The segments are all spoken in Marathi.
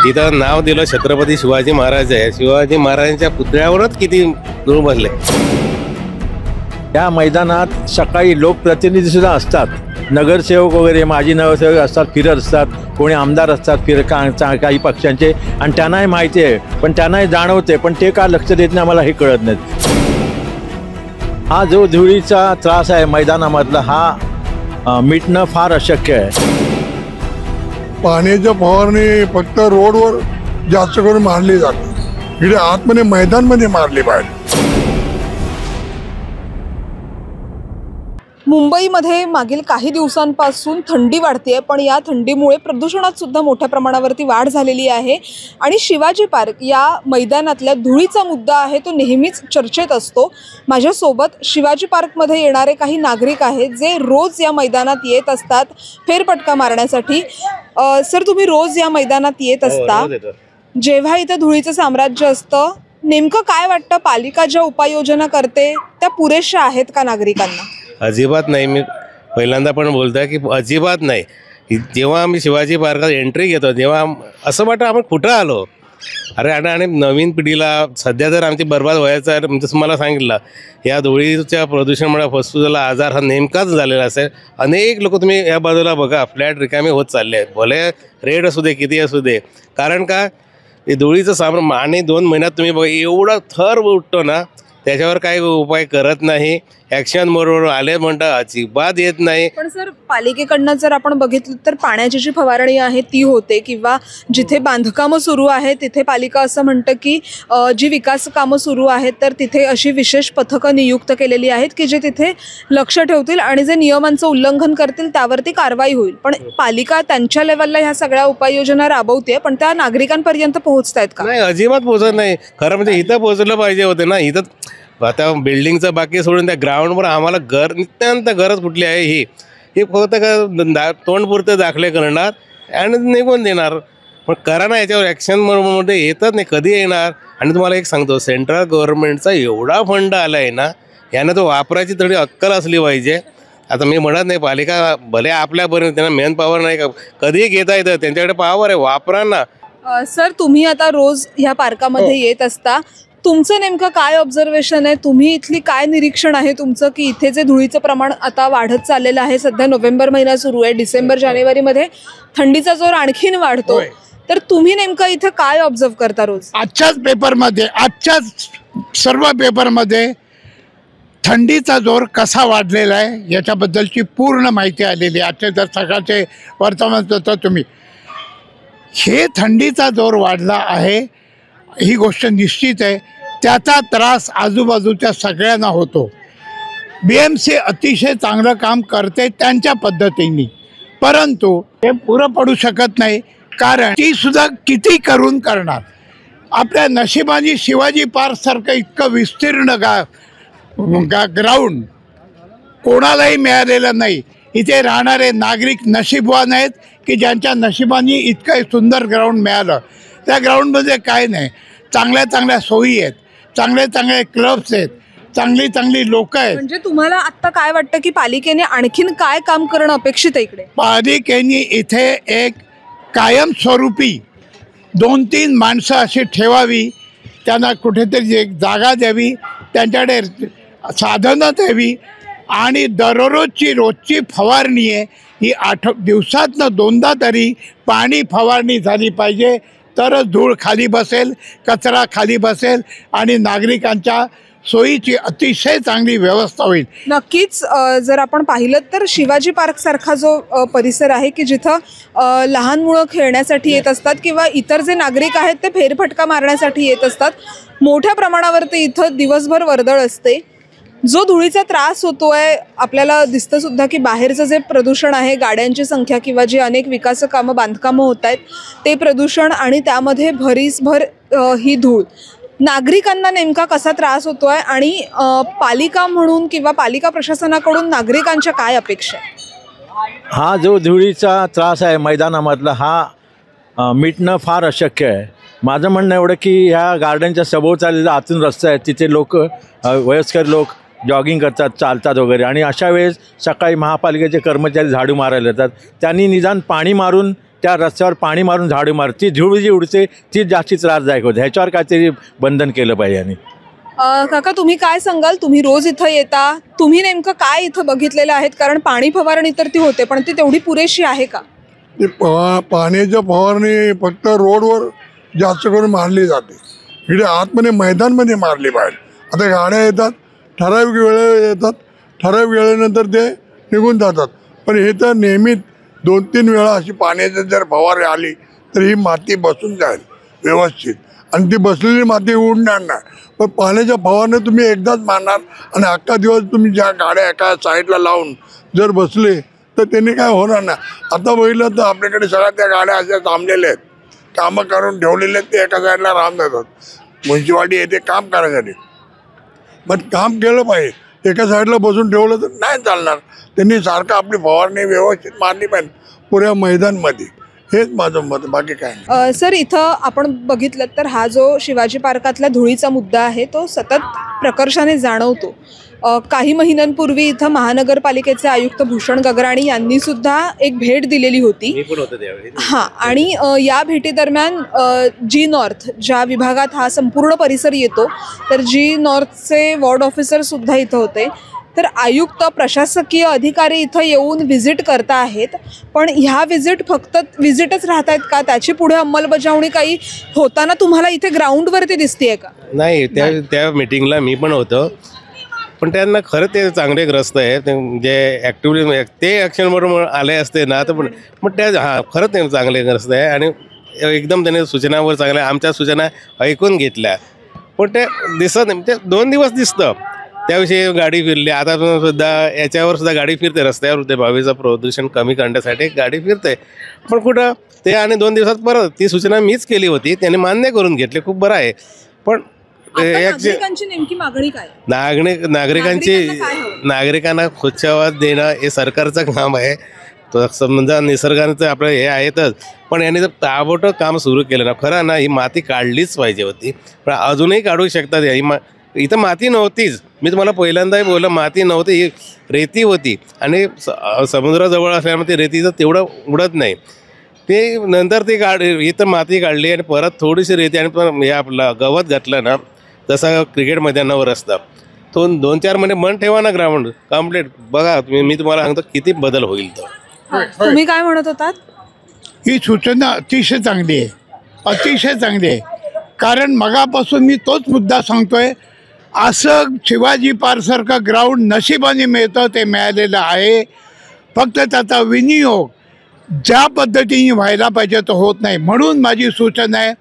इथं नाव दिलं छत्रपती शिवाजी महाराज आहे, शिवाजी महाराजांच्या पुतळ्यावरच किती धूळ बसले। या मैदानात सकाळी लोकप्रतिनिधी सुद्धा असतात, नगरसेवक वगैरे माजी नगरसेवक असतात, फिरत असतात, कोणी आमदार असतात काही पक्षांचे, आणि त्यांनाही माहिती आहे, पण त्यांनाही जाणवते, पण ते का लक्ष देत नाही आम्हाला हे कळत नाही। हा जो धुळीचा त्रास आहे मैदानामधला, हा मिटणं फार अशक्य आहे। पाण्याच्या फवारणी फक्त रोडवर जास्त करून मारली जाते, इकडे आतमध्ये मैदानमध्ये मारली पाहिजे। मुंबईमध्ये मागील काही दिवसांपासून थंडी वाढते, पण या थंडीमुळे प्रदूषणात सुद्धा मोठ्या प्रमाणावरती वाढ झालेली आहे आणि शिवाजी पार्क या मैदानातल्या धुळीचा मुद्दा आहे तो नेहमीच चर्चेत असतो। माझ्यासोबत शिवाजी पार्कमध्ये येणारे काही नागरिक आहेत जे रोज या मैदानात येत असतात फेरफटका मारण्यासाठी। सर, तुम्ही रोज या मैदानात येत असता, जेव्हा इथं धुळीचं साम्राज्य असतं, नेमकं काय वाटतं, पालिका ज्या उपाययोजना करते त्या पुरेशा आहेत का नागरिकांना? अजिबात नाही। मी पहिल्यांदा पण बोलतोय की अजिबात नाही। जेव्हा आम्ही शिवाजी पार्कात एंट्री घेतो तेव्हा असं वाटतं आपण कुठं आलो। आणि नवीन पिढीला सध्या तर आमची बरबाद व्हायचं आहे, म्हणजे तुम्हाला सांगितलं या धुळीच्या प्रदूषणामुळे फुफ्फुसाला आजार हा नेमकाच झालेला असेल। अनेक लोक तुम्ही या बाजूला बघा, फ्लॅट रिकामे होत चालले आहेत, भले रेड असू दे किती असू दे, कारण का हे धुळीचं सामान। आणि 2 महिन्यात तुम्ही बघा एवढा थर उठतो ना, त्याच्यावर काही उपाय करत नाही। ॲक्शन बरोबर आले म्हणता अजिबात येत नाही। पण सर, पालिकेकडनं जर आपण बघितलं तर पाण्याची जी फवारणी आहे ती होते, किंवा जिथे बांधकामं सुरू आहेत तिथे पालिका असं म्हणतं की जी विकास कामं सुरू आहेत तर तिथे अशी विशेष पथकं नियुक्त केलेली आहेत की जे तिथे लक्ष ठेवतील आणि जे नियमांचं उल्लंघन करतील त्यावरती कारवाई होईल। पण पालिका त्यांच्या लेवलला ह्या सगळ्या उपाययोजना राबवते, पण त्या नागरिकांपर्यंत पोहोचत आहेत का? नाही, अजिबात पोहोचत नाही। खरं म्हणजे इथं पोहोचलं पाहिजे होते ना। इथं आता बिल्डिंगचं बाकी सोडून त्या ग्राउंडवर आम्हाला नित्यांत गरज कुठली आहे ही फक्त का तोंडपुरते दाखले करणार आणि निघून देणार, पण करा ना, याच्यावर ॲक्शन मध्ये येतच नाही, कधी येणार? आणि तुम्हाला एक सांगतो, सेंट्रल गव्हर्नमेंटचा एवढा फंड आला आहे ना, यानं तो वापरायची थोडी अक्कल असली पाहिजे। आता मी म्हणत नाही पालिका भले आपल्यापर्यंत त्यांना मेन पॉवर नाही का, कधीही घेता येतं, त्यांच्याकडे पॉवर आहे, वापरा ना। सर, तुम्ही आता रोज ह्या पार्कामध्ये येत असता, तुमचं नेमकं काय ऑब्झर्वेशन आहे, तुम्ही इथली काय निरीक्षण आहे तुमचं की इथे जे धुळीचं प्रमाण आता वाढत चाललेलं आहे? सध्या नोव्हेंबर महिना सुरू आहे, डिसेंबर जानेवारीमध्ये थंडीचा जोर आणखीन वाढतो, तर तुम्ही नेमकं इथे काय ऑब्झर्व करता रोज? आजच्याच सर्व पेपरमध्ये थंडीचा जोर कसा वाढलेला आहे याच्याबद्दलची पूर्ण माहिती आलेली आहे। आजच्या जर सकाळचे वर्तमानपत्र तुम्ही, हे थंडीचा जोर वाढला आहे ही गोष्ट निश्चित आहे, त्याचा त्रास आजूबाजूच्या सगळ्यांना होतो। BMC अतिशय चांगलं काम करते त्यांच्या पद्धतीने, परंतु ते पुरं पडू शकत नाही, कारण ती सुद्धा किती करून करणार। आपल्या नशिबाने शिवाजी पार्कसारखं इतकं विस्तीर्ण ग्राउंड कोणालाही मिळालेलं नाही। इथे राहणारे नागरिक नशीबवान आहेत की ज्यांच्या नशिबाने इतकं सुंदर ग्राउंड मिळालं। त्या ग्राउंडमध्ये काय नाही, चांगल्या चांगल्या सोयी आहेत, चांगले चांगले क्लब्स आहेत, चांगली लोक आहेत। म्हणजे तुम्हाला आत्ता काय वाटतं की पालिकेने आणखीन काय काम करणं अपेक्षित आहे इकडे? पालिकेने इथे एक कायमस्वरूपी 2-3 माणसं अशी ठेवावी, त्यांना कुठेतरी एक जागा द्यावी, त्यांच्याकडे साधनं द्यावी, आणि रोजची फवारणी आहे ही 8 दिवसातनं 2दा तरी पाणी फवारणी झाली पाहिजे, तरच धूळ खाली बसेल, कचरा खाली बसेल आणि नागरिकांच्या सोयीची अतिशय चांगली व्यवस्था होईल। नक्कीच जर आपण पाहिलं तर शिवाजी पार्क सारखा जो परिसर आहे की जिथं लहान मुलं खेळण्यासाठी येत असतात किंवा इतर जे नागरिक आहेत ते फेरफटका मारण्यासाठी येत असतात, मोठ्या प्रमाणावरती इथं दिवसभर वर्दळ असते। जो धुळीचा त्रास होतोय आपल्याला दिसतं सुद्धा की बाहेरचं जे प्रदूषण आहे, गाड्यांची संख्या किंवा जी अनेक विकास कामं बांधकामं होत आहेत ते प्रदूषण, आणि त्यामध्ये भरीसभर ही धूळ, नागरिकांना नेमका कसा त्रास होतोय आणि पालिका म्हणून किंवा पालिका प्रशासनाकडून नागरिकांच्या काय अपेक्षा? हा जो धुळीचा त्रास आहे मैदानामधला, हा मिटणं फार अशक्य आहे। माझं म्हणणं एवढं की ह्या गार्डनच्या सभोवताली आतून रस्ते आहेत, तिथे लोक, वयस्कर लोक जॉगिंग करतात, चालतात वगैरे, आणि अशा वेळेस सकाळी महापालिकेचे कर्मचारी झाडू मारायला येतात, त्यांनी निदान पाणी मारून त्या रस्त्यावर पाणी मारून झाडू मार, ती धूळ जी उडते ती जास्ती त्रासदायक होते. ह्याच्यावर काहीतरी बंधन केलं पाहिजे. आणि काका तुम्ही काय सांगाल? तुम्ही रोज इथं येता, तुम्ही नेमकं काय इथं बघितलेलं आहेत? कारण पाणी फवारणी तर ती होते, पण ती तेवढी पुरेशी आहे का? ती पाण्याच्या फवारणी फक्त रोडवर जास्त करून मारली जाते. इकडे आतमध्ये मैदानमध्ये मारली पाहिजे. आता गाड्या येतात, ठराविक वेळे येतात, ठराविक वेळेनंतर ते निघून जातात. पण हे तर नेहमी 2-3 वेळा अशी पाण्याची जर फवारणी आली तर ही माती बसून जाईल व्यवस्थित, आणि ती बसलेली माती उडणार नाही. पण पाण्याच्या फवारणी तुम्ही एकदाच मारणार आणि अख्खा दिवस तुम्ही ज्या गाड्या एका साईडला लावून जर बसले तर त्यांनी काय होणार नाही. आता बघितलं तर आपल्याकडे सगळ्या त्या गाड्या अशा थांबलेल्या आहेत, कामं करून ठेवलेले आहेत, ते एका साईडला राहून जातात. म्युन्सिपाल्टी येते काम करायसाठी, पण काम केलं पाहिजे. एका साईडला बसून ठेवलं तर नाही चालणार. त्यांनी सारखं आपली फवारणी व्यवस्थित मारली पाहिजे पुऱ्या मैदानमध्ये. हेच माझं मत, बाकी काय नाही. सर इथं आपण बघितलं तर हा जो शिवाजी पार्कातला धुळीचा मुद्दा आहे तो सतत प्रकर्षाने जाणवतो. काही महिन्यांपूर्वी इथं महानगरपालिकेचे आयुक्त भूषण गगराणी यांनी सुद्धा एक भेट दिलेली होती. हां, आणि या भेटीदरम्यान जी नॉर्थ ज्या विभागात हा संपूर्ण परिसर येतो, तर जी नॉर्थचे वॉर्ड ऑफिसर सुद्धा इथं होते. तर आयुक्त, प्रशासकीय अधिकारी इथं येऊन व्हिजिट करता आहेत, पण ह्या फक्त व्हिजिटच राहत आहेत का? त्याची पुढे अंमलबजावणी काही होताना तुम्हाला इथे ग्राउंडवरती दिसतेय का? नाही, त्या मीटिंगला मी पण होतो, पण त्यांना खरं ते चांगले ग्रस्त आहे. जे ॲक्टिव्हली ते ॲक्शनवर आले असते ना, तर पण त्या खरंच ते चांगले ग्रस्त आहे आणि एकदम त्याने सूचनावर चांगल्या आमच्या सूचना ऐकून घेतल्या. पण ते दिसत नाही, ते 2 दिवस दिसतं. त्याविषयी गाडी फिरली, आता सुद्धा याच्यावर सुद्धा गाडी फिरते रस्त्यावर, ते 22चं प्रदूषण कमी करण्यासाठी गाडी फिरते. पण कुठं ते, आणि 2 दिवसात परत ती सूचना मीच केली होती, त्याने मान्य करून घेतली, खूप बरं आहे. पण नागरिकांची नेमकी मागणी काय? नागरिकांना खुशावाद देणं हे सरकारचं काम आहे. तो समजा निसर्गाचं आपलं हे आहेतच, पण यांनी जर ताबडतोब काम सुरू केलं ना, खरं ना, ही माती काढलीच पाहिजे होती. पण अजूनही काढू शकतात. इथं माती नव्हतीच, मी तुम्हाला पहिल्यांदाही बोललं, माती नव्हती, ही रेती होती. आणि समुद्राजवळ असल्यामुळे ते रेतीचं तेवढं उडत नाही. ते नंतर ती इथं माती काढली आणि परत थोडीशी रेती आणि पण हे आपलं गवत घातलं ना, जसं क्रिकेट मैदानावर असतं, तो 2-4 महिने बंद ठेवा ना ग्राउंड कम्प्लीट. बघा मी तुम्हाला सांगतो किती बदल होईल. तो तुम्ही काय म्हणत होतात? ही सूचना अतिशय चांगली आहे, अतिशय चांगली आहे. कारण मगापासून मी तोच मुद्दा सांगतोय, असं शिवाजी पार्कसारखं ग्राउंड नशिबाने मिळतं, ते मिळालेलं आहे. फक्त त्याचा विनियोग ज्या पद्धतीने व्हायला पाहिजे तो होत नाही. म्हणून माझी सूचना आहे,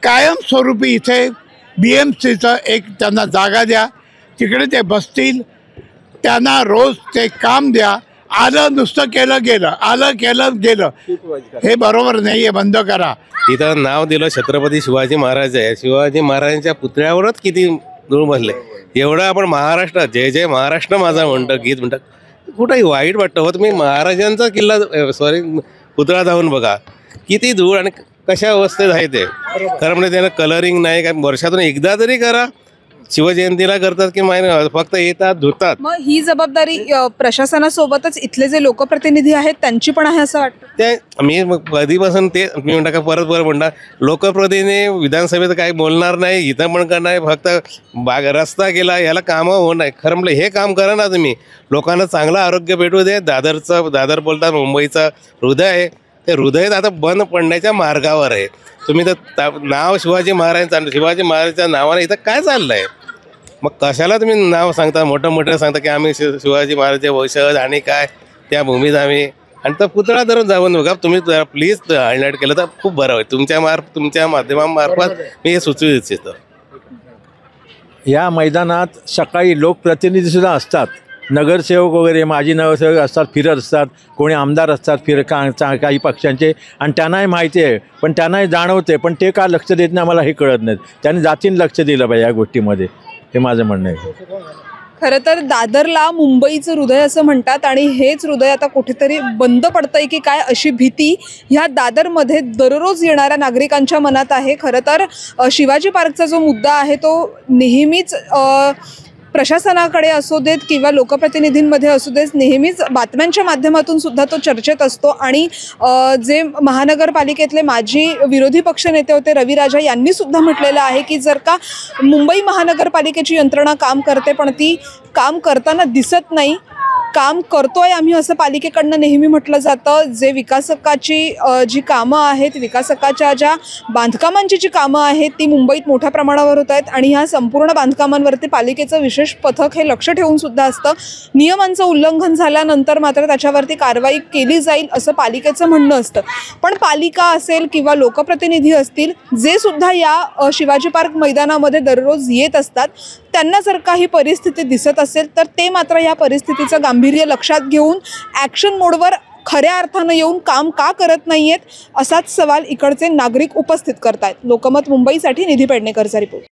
कायमस्वरूपी इथे BMCचं एक त्यांना जागा द्या, तिकडे ते बसतील, त्यांना रोज ते काम द्या. आलं नुसतं केलं गेलं, आलं केलं गेलं, हे बरोबर नाही आहे, बंद करा. इथं नाव दिलं छत्रपती शिवाजी महाराज आहे, शिवाजी महाराजांच्या पुतळ्यावरच किती धूळ बसले. एवढं आपण महाराष्ट्रात जय जय महाराष्ट्र माझा म्हणतं, गीत म्हणतं, कुठंही वाईट वाटतं हो. तुम्ही महाराजांचा किल्ला पुतळा जाऊन बघा, किती धूळ आणि कशा अवस्थेत आहे ते. खरं म्हणजे त्यानं कलरिंग नाही, काय वर्षातून एकदा तरी करा. शिवजयंतीला करतात की फक्त येतात धुतात. मग ही जबाबदारी प्रशासनासोबतच इथले जे लोकप्रतिनिधी आहेत त्यांची पण आहे असं वाटतं? ते मी कधीपासून ते मी म्हणता का परत म्हणणार, लोकप्रतिनिधी विधानसभेत काही बोलणार नाही, इथं पण करणार, फक्त रस्ता केला याला कामं होणार. खरं म्हटलं हे काम करा ना तुम्ही, लोकांना चांगलं आरोग्य भेटू दे. दादर बोलतात मुंबईचं हृदय आहे, ते हृदय आता बंद पडण्याच्या मार्गावर आहे. तुम्ही तर नाव शिवाजी महाराजांच्या नावाने इथं काय चाललं आहे? मग कशाला तुम्ही नाव सांगता, मोठं सांगता की आम्ही शिवाजी महाराजचे वंशज आणि काय त्या भूमीत आम्ही, आणि तर पुतळा धरून जाऊन बघा तुम्ही. प्लीज हायलाईट केलं तर खूप बरं होईल. तुमच्या माध्यमामार्फत मी हे सुचवू इच्छितो. या मैदानात सकाळी लोकप्रतिनिधीसुद्धा असतात, नगरसेवक वगैरे, माजी नगरसेवक असतात, फिरत असतात, कोणी आमदार असतात काही पक्षांचे, आणि त्यांनाही माहिती आहे, पण त्यांनाही जाणवते, पण ते का लक्ष देत नाही आम्हाला हे कळत नाही. त्यांनी जातीनं लक्ष दिलं पाहिजे या गोष्टीमध्ये, हे माझं म्हणणं आहे. खरं तर दादरला मुंबईचं हृदय असं म्हणतात, आणि हेच हृदय आता कुठेतरी बंद पडतंय की काय अशी भीती ह्या दादरमध्ये दररोज येणाऱ्या नागरिकांच्या मनात आहे. खरं तर शिवाजी पार्कचा जो मुद्दा आहे तो नेहमीच प्रशासनाकडे असू देत किंवा लोकप्रतिनिधींमध्ये असू देत, नेहमीच बातम्यांच्या माध्यमातून सुद्धा तो चर्चेत असतो. आणि जे महानगरपालिकेतले माजी विरोधी पक्षनेते होते रवी राजा यांनी सुद्धा म्हटलेलं आहे की जर का मुंबई महानगरपालिकेची यंत्रणा काम करते पण ती काम करताना दिसत नाही, काम करतोय आम्ही असं पालिकेकडनं नेहमी म्हटलं जातं. जे विकासकाची जी कामं आहेत, विकासकाच्या ज्या बांधकामांची जी कामं आहेत ती मुंबईत मोठ्या प्रमाणावर होत आहेत आणि ह्या संपूर्ण बांधकामांवरती पालिकेचं विशेष पथक हे लक्ष ठेवून सुद्धा असतं. नियमांचं उल्लंघन झाल्यानंतर मात्र त्याच्यावरती कारवाई केली जाईल असं पालिकेचं म्हणणं असतं. पण पालिका असेल किंवा लोकप्रतिनिधी असतील जे सुद्धा या शिवाजी पार्क मैदानामध्ये दररोज येत असतात, त्यांना जर काही परिस्थिती दिसत असेल तर ते मात्र या परिस्थितीचं गांभीर्य लक्षात घेऊन ॲक्शन मोडवर खऱ्या अर्थानं येऊन काम का करत नाहीयेत असाच सवाल इकडचे नागरिक उपस्थित करतायत. लोकमत मुंबईसाठी निधी पेडणेकरचा रिपोर्ट.